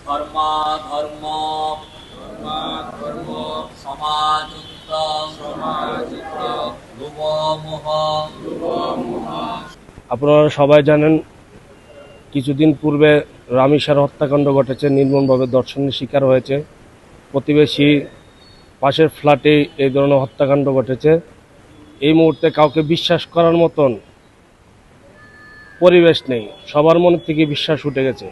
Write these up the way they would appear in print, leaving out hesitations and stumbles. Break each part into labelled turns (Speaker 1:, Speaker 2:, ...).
Speaker 1: ধর্ম সমাযুক্ত লোভমোহ।
Speaker 2: আপনারা সবাই জানেন, কিছুদিন পূর্বে রামিসার হত্যাকাণ্ড ঘটেছে, নির্মমভাবে ধর্ষণের শিকার হয়েছে। প্রতিবেশী পাশের ফ্ল্যাটে এই ধরনের হত্যাকাণ্ড ঘটেছে। এই মুহূর্তে কাউকে বিশ্বাস করার মতন পরিবেশ নেই, সবার মনে থেকে বিশ্বাস উঠে গেছে।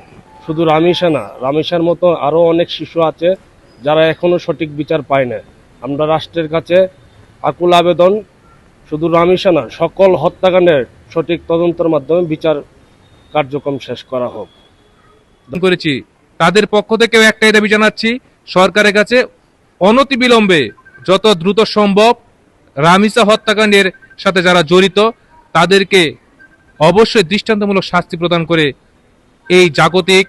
Speaker 2: শুধু রামিসা না, রামিসার মতো আরও অনেক শিশু আছে যারা এখনও সঠিক বিচার পায় না। আমরা রাষ্ট্রের কাছে আকুল আবেদন, শুধু রামিসা না, সকল হত্যাকাণ্ডের সঠিক তদন্তের মাধ্যমে বিচার কার্যক্রম শেষ করা হোক।
Speaker 3: করেছি তাদের পক্ষ থেকেও একটাই দাবি জানাচ্ছি সরকারের কাছে, অনতিবিলম্বে যত দ্রুত সম্ভব রামিসা হত্যাকাণ্ডের সাথে যারা জড়িত তাদেরকে অবশ্যই দৃষ্টান্তমূলক শাস্তি প্রদান করে এই জাগতিক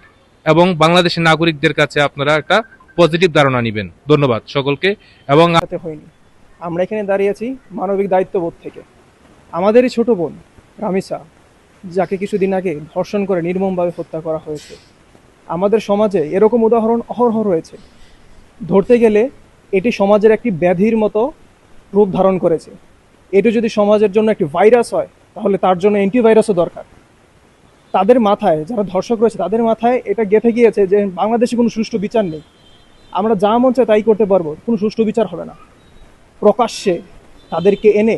Speaker 3: এবং বাংলাদেশের নাগরিকদের কাছে আপনারা একটা পজিটিভ ধারণা নেবেন। ধন্যবাদ সকলকে। এবং
Speaker 4: হয়নি, আমরা এখানে দাঁড়িয়েছি মানবিক দায়িত্ববোধ থেকে। আমাদেরই ছোট বোন রামিসা, যাকে কিছুদিন আগে ধর্ষণ করে নির্মমভাবে হত্যা করা হয়েছে। আমাদের সমাজে এরকম উদাহরণ অহরহ রয়েছে। ধরতে গেলে এটি সমাজের একটি ব্যাধির মতো রূপ ধারণ করেছে। এটি যদি সমাজের জন্য একটি ভাইরাস হয়, তাহলে তার জন্য অ্যান্টিভাইরাসও দরকার। তাদের মাথায়, যারা ধর্ষক রয়েছে তাদের মাথায় এটা গেঁথে গিয়েছে যে বাংলাদেশে কোনো সুষ্ঠু বিচার নেই, আমরা যা মন চায় তাই করতে পারবো, কোনো সুষ্ঠু বিচার হবে না। প্রকাশ্যে তাদেরকে এনে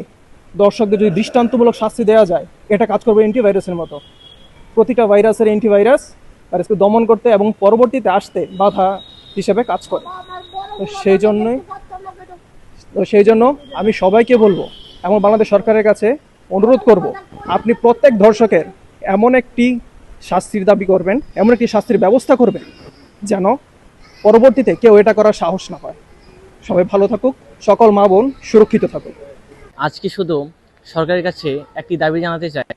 Speaker 4: দর্শকদের যদি দৃষ্টান্তমূলক শাস্তি দেওয়া যায়, এটা কাজ করবে অ্যান্টিভাইরাসের মতো। প্রতিটা ভাইরাসের অ্যান্টিভাইরাস ভাইরাসকে দমন করতে এবং পরবর্তীতে আসতে বাধা হিসেবে কাজ করে। তো সেই জন্য আমি সবাইকে বলবো এবং বাংলাদেশ সরকারের কাছে অনুরোধ করব, আপনি প্রত্যেক ধর্ষকের এমন একটি শাস্তির দাবি করবেন, এমন একটি শাস্তির ব্যবস্থা করবেন যেন পরবর্তীতে কেউ এটা করার সাহস না পায়। সবাই ভালো থাকুক, সকল মা বোন সুরক্ষিত থাকুক।
Speaker 5: আজকে শুধু সরকারের কাছে একটি দাবি জানাতে চাই,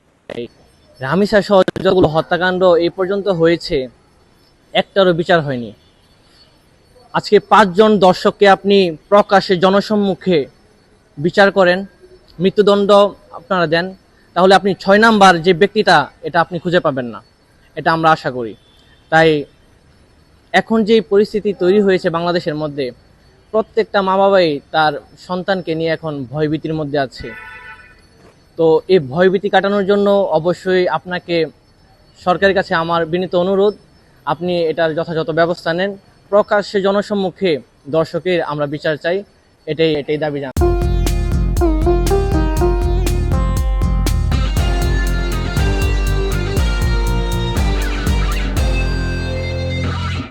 Speaker 5: রামিসা সহ যতগুলো হত্যাকাণ্ড এই পর্যন্ত হয়েছে একটারও বিচার হয়নি। আজকে 5 জন দর্শককে আপনি প্রকাশ্যে জনসম্মুখে বিচার করেন, মৃত্যুদণ্ড আপনারা দেন, তাহলে আপনি 6 নাম্বার যে ব্যক্তিটা এটা আপনি খুঁজে পাবেন না, এটা আমরা আশা করি। তাই এখন যে পরিস্থিতি তৈরি হয়েছে বাংলাদেশের মধ্যে, প্রত্যেকটা মা বাবাই তার সন্তানকে নিয়ে এখন ভয়ভীতির মধ্যে আছে। তো এই ভয়ভীতি কাটানোর জন্য অবশ্যই আপনাকে সরকারের কাছে আমার বিনীত অনুরোধ, আপনি এটার যথাযথ ব্যবস্থা নেন। প্রকাশ্যে জনসম্মুখে দর্শকের আমরা বিচার চাই, এটাই দাবি জানাই।